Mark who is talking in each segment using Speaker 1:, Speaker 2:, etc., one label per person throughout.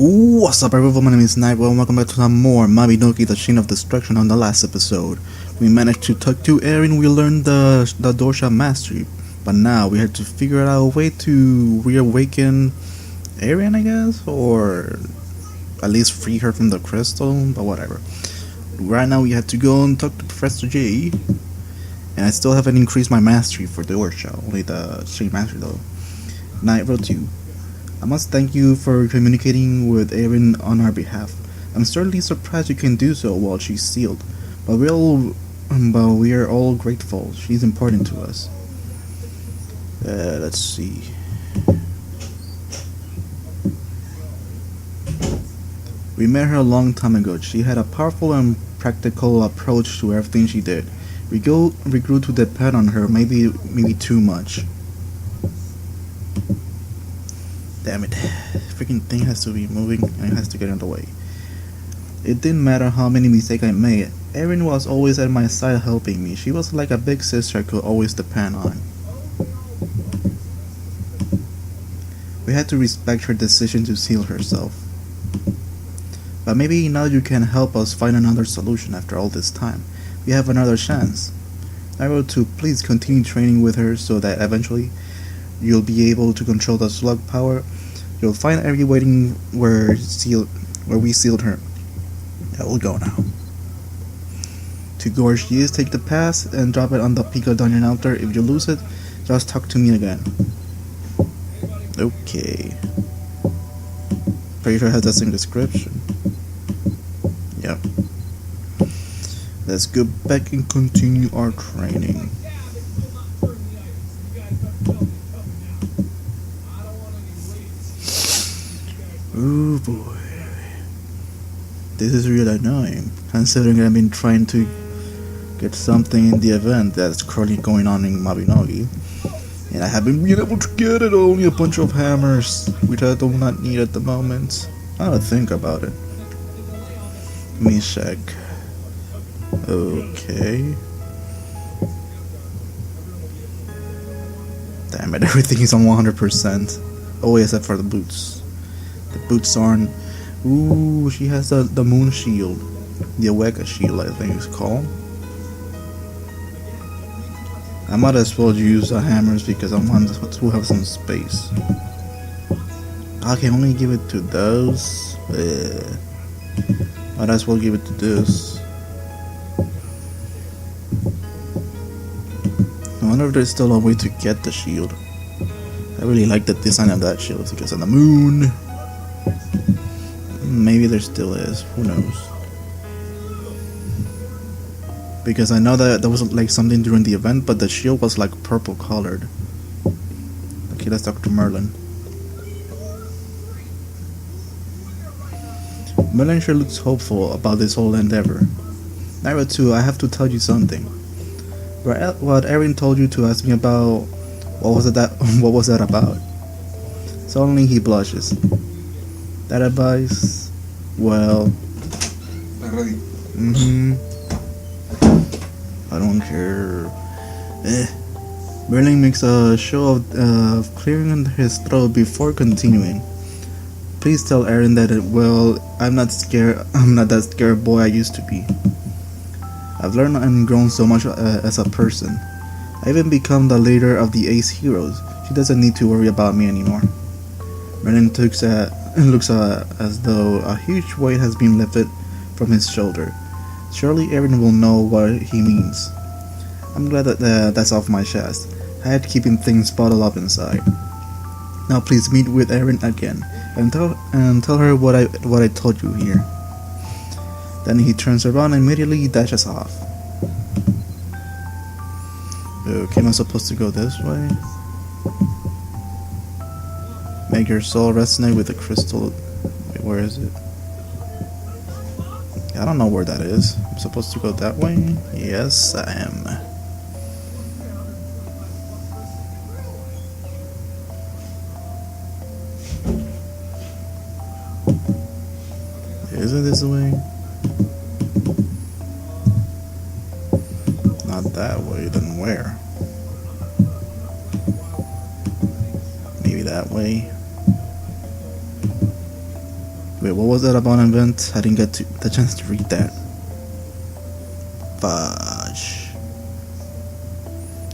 Speaker 1: What's up everyone, my name is Nightrow and welcome back to some more Mabinogi, the Chain of Destruction. On the last episode, we managed to talk to Erin, we learned the Dosha Mastery, but now we have to figure out a way to reawaken Erin, I guess, or at least free her from the crystal, but whatever. Right now we have to go and talk to Professor J, and I still haven't increased my mastery for Dosha, only the Chain Mastery though. Nightrow 2. I must thank you for communicating with Erin on our behalf. I'm certainly surprised you can do so while she's sealed, but we are all grateful. She's important to us. Let's see. We met her a long time ago. She had a powerful and practical approach to everything she did. We grew to depend on her, maybe too much. Damn it. Freaking thing has to be moving and it has to get in the way. It didn't matter how many mistakes I made. Erin was always at my side helping me. She was like a big sister I could always depend on. We had to respect her decision to seal herself. But maybe now you can help us find another solution after all this time. We have another chance. I wrote to please continue training with her so that eventually you'll be able to control the slug power. You'll find Erin waiting where we sealed her. I will go now. To Gorge, please take the pass and drop it on the Pico Dungeon altar. If you lose it, just talk to me again. Okay. Pretty sure it has the same description. Yep. Let's go back and continue our training. Oh boy. This is really annoying, considering I've been trying to get something in the event that's currently going on in Mabinogi, and I haven't been able to get it. Only a bunch of hammers, which I do not need at the moment. I gotta think about it. Let me check. Okay. Damn it, everything is on 100%. Oh, except for the boots. The boots aren't. Ooh, she has the moon shield. The Aweka shield, I think it's called. I might as well use the hammers because I want to have some space. I can only give it to those. Might as well give it to this. I wonder if there's still a way to get the shield. I really like the design of that shield because of the moon. Maybe there still is, who knows? Because I know that there was like something during the event, but the shield was like purple colored. Okay, let's talk to Merlin. Merlin sure looks hopeful about this whole endeavor. Nightrow 2, I have to tell you something. What Erin told you to ask me about, what was that about? Suddenly he blushes. That advice, well, I don't care. Merlin makes a show of clearing his throat before continuing. Please tell Erin that I'm not that scared boy I used to be. I've learned and grown so much as a person. I even become the leader of the Ace Heroes. She doesn't need to worry about me anymore. Merlin looks as though a huge weight has been lifted from his shoulder. Surely Erin will know what he means. I'm glad that that's off my chest. I had keeping things bottled up inside. Now please meet with Erin again and tell her what I told you here. Then he turns around and immediately dashes off. Okay, am I supposed to go this way? Make your soul resonate with the crystal. Wait, where is it? I don't know where that is. I'm supposed to go that way? Yes, I am. Isn't this the way? Not that way, then where? Maybe that way. Wait, what was that about an event? I didn't get the chance to read that. Fudge.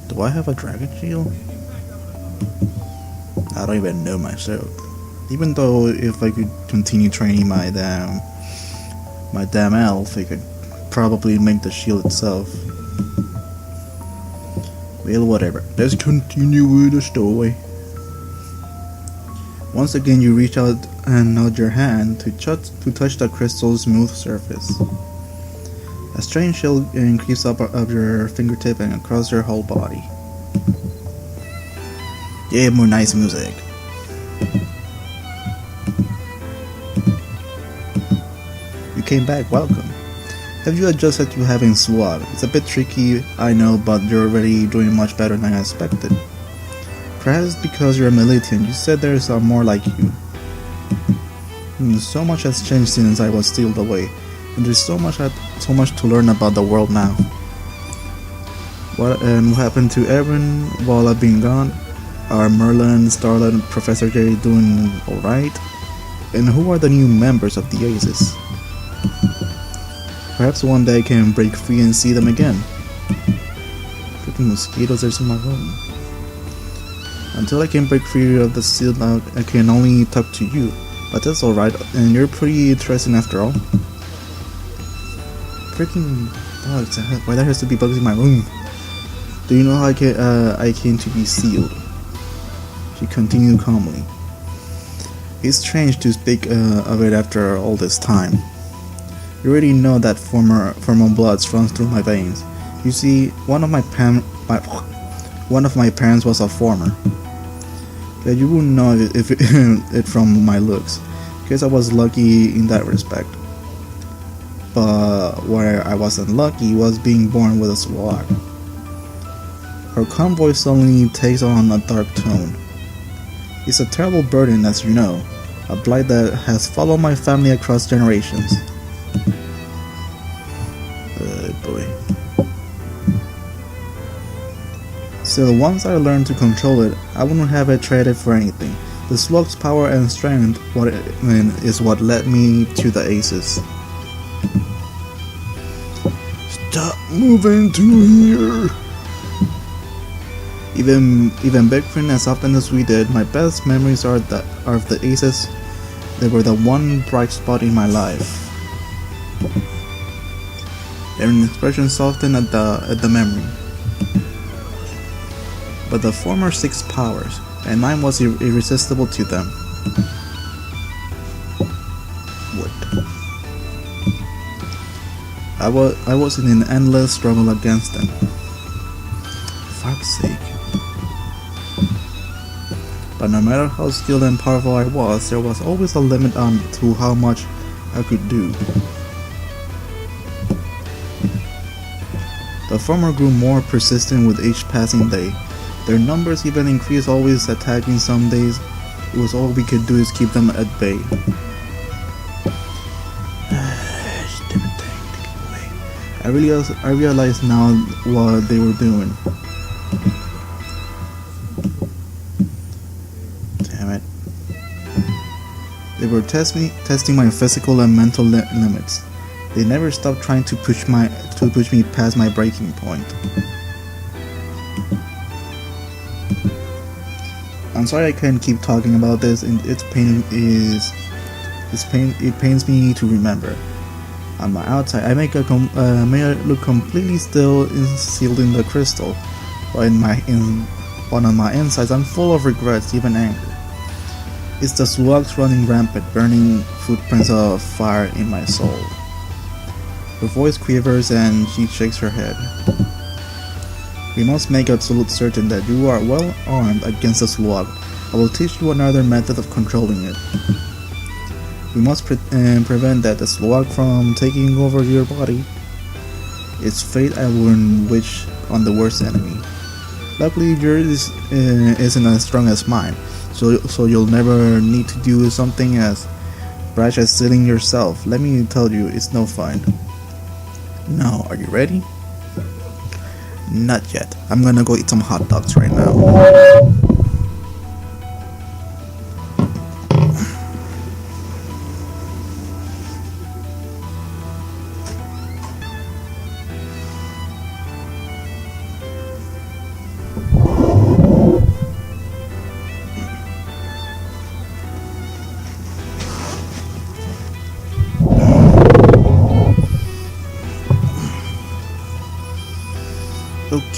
Speaker 1: Do I have a dragon shield? I don't even know myself. Even though if I could continue training my damn elf, I could probably make the shield itself. Well, whatever. Let's continue with the story. Once again, you reach out and nod your hand to touch the crystal's smooth surface. A strange chill creeps up your fingertip and across your whole body. Yeah, more nice music. You came back, welcome. Have you adjusted to having swag? It's a bit tricky, I know, but you're already doing much better than I expected. Perhaps because you're a militant, you said there's more like you. So much has changed since I was sealed away, and there's so much to learn about the world now. What happened to Erin while I've been gone? Are Merlin, Starlight, and Professor J doing alright? And who are the new members of the Aces? Perhaps one day I can break free and see them again. Freaking mosquitoes are in my room. Until I can break free of the seal now, I can only talk to you. But that's alright, and you're pretty interesting after all. Freaking bugs, why there has to be bugs in my room? Do you know how I came to be sealed? She continued calmly. It's strange to speak of it after all this time. You already know that former blood runs through my veins. You see, one of my parents was a former. But you wouldn't know it from my looks. Guess I was lucky in that respect. But where I wasn't lucky was being born with a swag. Her calm voice suddenly takes on a dark tone. It's a terrible burden, as you know, a blight that has followed my family across generations. Boy. Still, once I learned to control it, I wouldn't have it traded for anything. The slug's power and strength is what led me to the Aces. Stop moving to here! Even bickering as often as we did, my best memories are of the Aces. They were the one bright spot in my life. Their expression softened at the memory. But the former 6 powers, and mine was irresistible to them. What? I was in an endless struggle against them. Fuck's sake. But no matter how skilled and powerful I was, there was always a limit to how much I could do. The former grew more persistent with each passing day. Their numbers even increased, always attacking some days. It was all we could do is keep them at bay. Stupid thing. I realized now what they were doing. Damn it. They were testing my physical and mental limits. They never stopped trying to push me past my breaking point. I'm sorry I can't keep talking about this, and it pains me to remember. On my outside, I may look completely still sealed in the crystal, but on my insides, I'm full of regrets, even anger. It's the slugs running rampant, burning footprints of fire in my soul. Her voice quivers and she shakes her head. We must make absolute certain that you are well armed against the slug. I will teach you another method of controlling it. We must prevent the slug from taking over your body. Its fate I will wish on the worst enemy. Luckily yours isn't as strong as mine, so you'll never need to do something as brash as stealing yourself. Let me tell you, it's no fun. Now, are you ready? Not yet. I'm gonna go eat some hot dogs right now.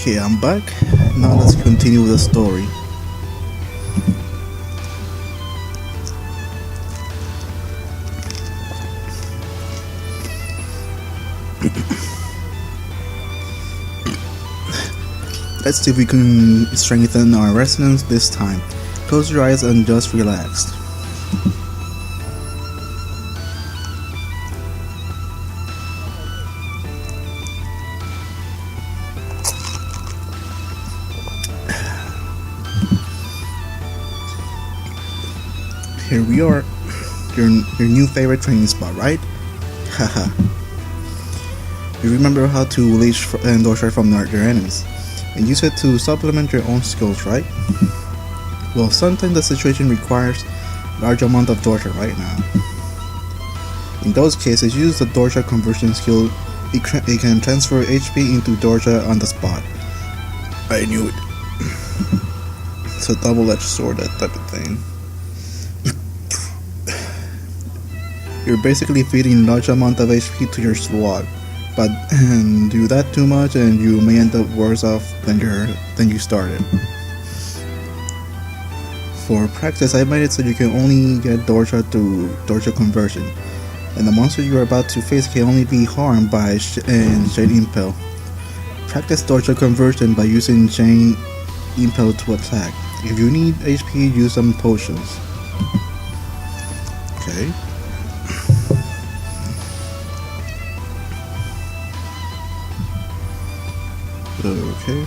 Speaker 1: Okay, I'm back. Now let's continue with the story. Let's see if we can strengthen our resonance this time. Close your eyes and just relax. Here we are, your new favorite training spot, right? Haha. You remember how to leash and dodge from your enemies, and use it to supplement your own skills, right? Well, sometimes the situation requires a large amount of dodge right now. In those cases, use the dodge conversion skill. It can transfer HP into dodge on the spot. I knew it. It's a double-edged sword, that type of thing. You're basically feeding large amount of HP to your SWAT, but do that too much and you may end up worse off than you started. For practice, I made it so you can only get Dorja through Dorja conversion, and the monster you are about to face can only be harmed by Chain Impel. Practice Dorja conversion by using Chain Impel to attack. If you need HP, use some potions. Okay. Okay.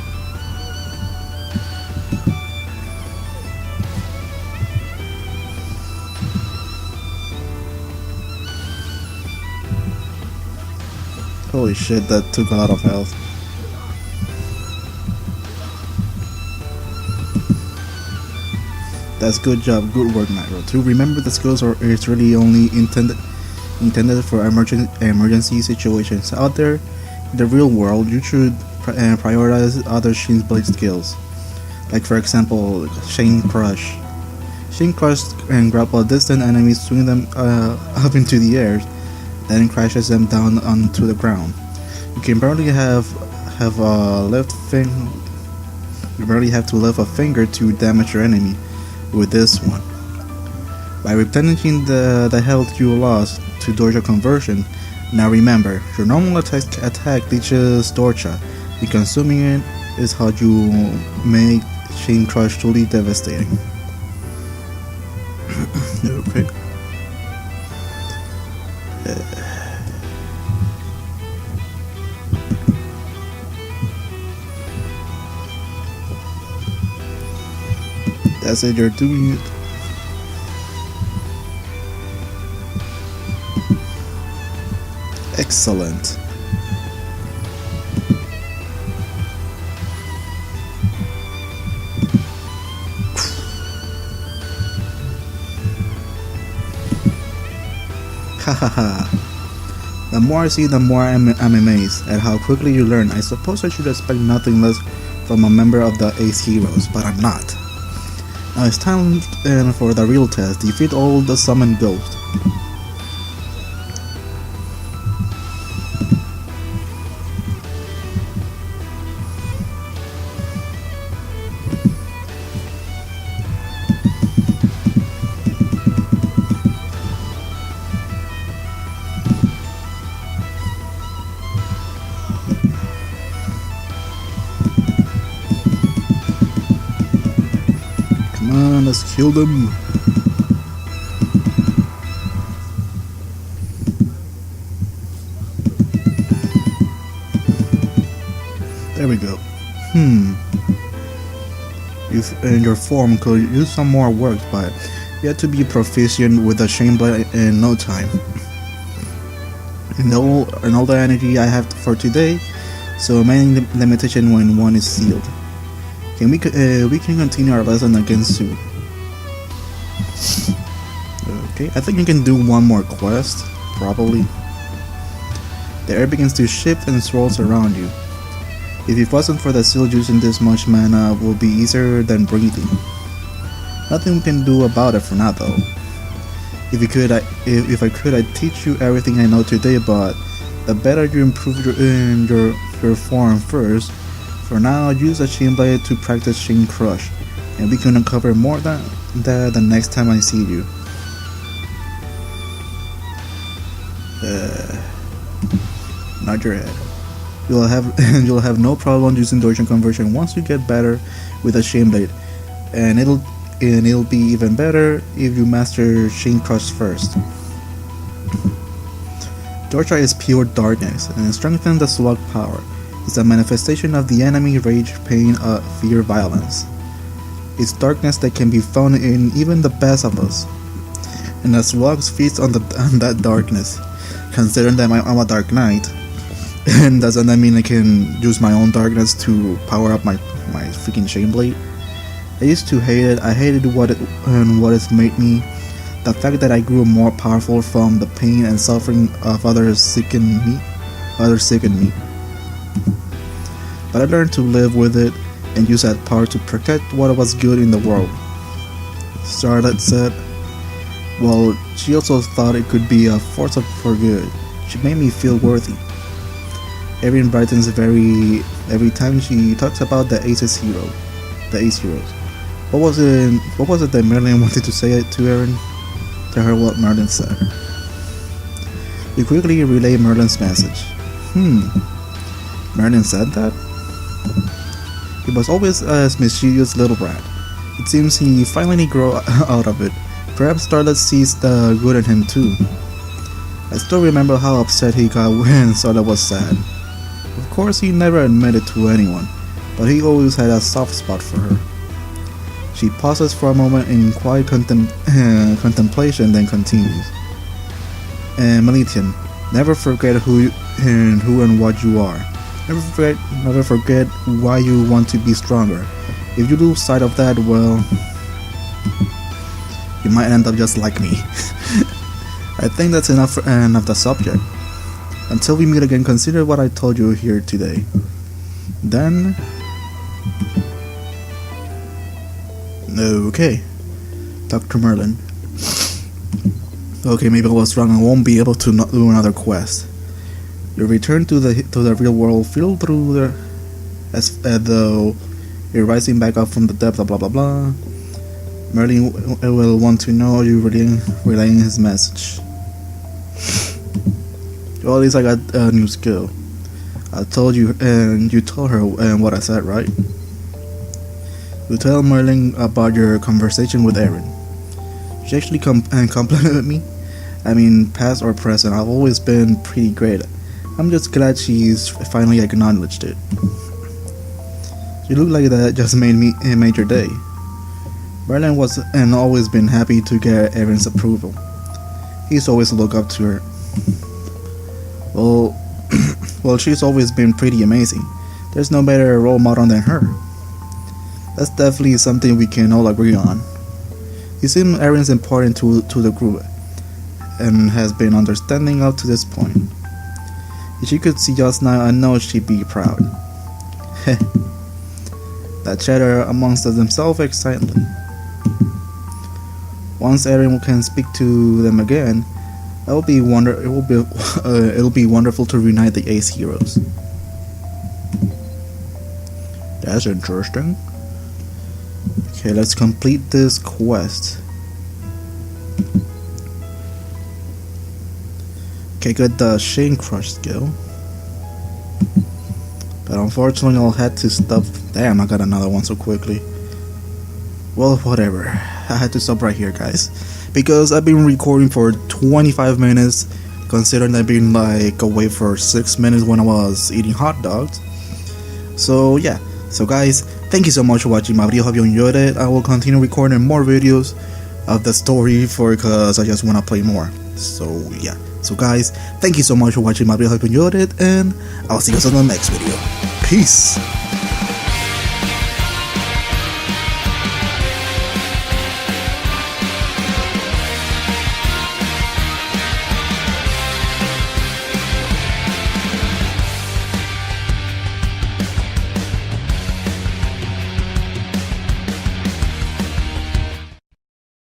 Speaker 1: Holy shit, that took a lot of health. That's good job, good work, Nightrow. To remember the skills is really only intended for emergency situations. Out there, in the real world, you should prioritize other Shin Blade skills. Like for example, Chain Crush. Chain Crush can grapple distant enemies, swing them up into the air, then crashes them down onto the ground. You can barely have a left finger. You barely have to lift a finger to damage your enemy with this one. By replenishing the health you lost to Dorja conversion. Now remember, your normal attack reaches Dorja, and consuming it is how you make Chain Crush truly devastating. Okay. That's it, you're doing it. Excellent. Hahaha. The more I see, the more I'm amazed at how quickly you learn. I suppose I should expect nothing less from a member of the Ace Heroes, but I'm not. Now it's time for the real test. Defeat all the summoned ghosts. Come on, let's kill them. There we go. Your form could use some more work, but you have to be proficient with the Chain Blade in no time. And all the energy I have for today, so main limitation when one is sealed. We can continue our lesson again soon. Okay, I think you can do one more quest, probably. The air begins to shift and swirls around you. If it wasn't for the seal using this much mana, it would be easier than breathing. Nothing we can do about it for now though. If I could, I'd teach you everything I know today, but the better you improve your form first, For now, use the Chain Blade to practice Chain Crush, and we can uncover more than that the next time I see you. Nod your head. You'll have no problem using Dorjan conversion once you get better with the Chain Blade, and it'll be even better if you master Chain Crush first. Dorja is pure darkness, and strengthens the slug power. It's a manifestation of the enemy rage, pain, fear, violence. It's darkness that can be found in even the best of us, and the slugs feast on that darkness. Considering that I'm a Dark Knight, and doesn't that mean I can use my own darkness to power up my freaking Chain Blade? I used to hate it. I hated what it's made me. The fact that I grew more powerful from the pain and suffering of others sickened me. But I learned to live with it and use that power to protect what was good in the world. Starlet said, well, she also thought it could be a force for good. She made me feel worthy. Erin brightens every time she talks about the Ace Heroes. What was it that Merlin wanted to say to Erin? Tell her what Merlin said. We quickly relay Merlin's message. Merlin said that? He was always a mischievous little brat. It seems he finally grew out of it. Perhaps Starlet sees the good in him too. I still remember how upset he got when Starlet was sad. Of course, he never admitted to anyone, but he always had a soft spot for her. She pauses for a moment in quiet contemplation, then continues. And Melitian, never forget who and what you are. Never forget why you want to be stronger. If you lose sight of that, well, you might end up just like me. I think that's enough of the subject. Until we meet again, consider what I told you here today. Then... okay. Dr. Merlin. Okay, maybe I was wrong. I won't be able to not do another quest. You return to the real world, feel through as though you're rising back up from the depths of blah blah blah. Merlin will want to know you relaying his message. Well, at least I got a new skill. I told you, and you told her what I said, right? You tell Merlin about your conversation with Erin. She actually complimented me. I mean, past or present, I've always been pretty great. I'm just glad she's finally acknowledged it. She looked like that just made your day. Merlin was and always been happy to get Erin's approval. He's always looked up to her. Well, she's always been pretty amazing. There's no better role model than her. That's definitely something we can all agree on. You seem Erin's important to the group, and has been understanding up to this point. If she could see us now, I know she'd be proud. Heh. That chatter amongst themselves excitedly. Once Erin can speak to them again, it'll be wonderful to reunite the Ace Heroes. That's interesting. Okay, let's complete this quest. Okay, got the Chain Crush skill. But unfortunately I'll have to stop. Damn, I got another one so quickly. Well, whatever. I had to stop right here, guys. Because I've been recording for 25 minutes, considering I've been like away for 6 minutes when I was eating hot dogs. So yeah. So guys, thank you so much for watching my video. Hope you enjoyed it. I will continue recording more videos of the story because I just want to play more. So yeah. So guys, thank you so much for watching my video. Hope you enjoyed it, and I'll see you guys on the next video. Peace.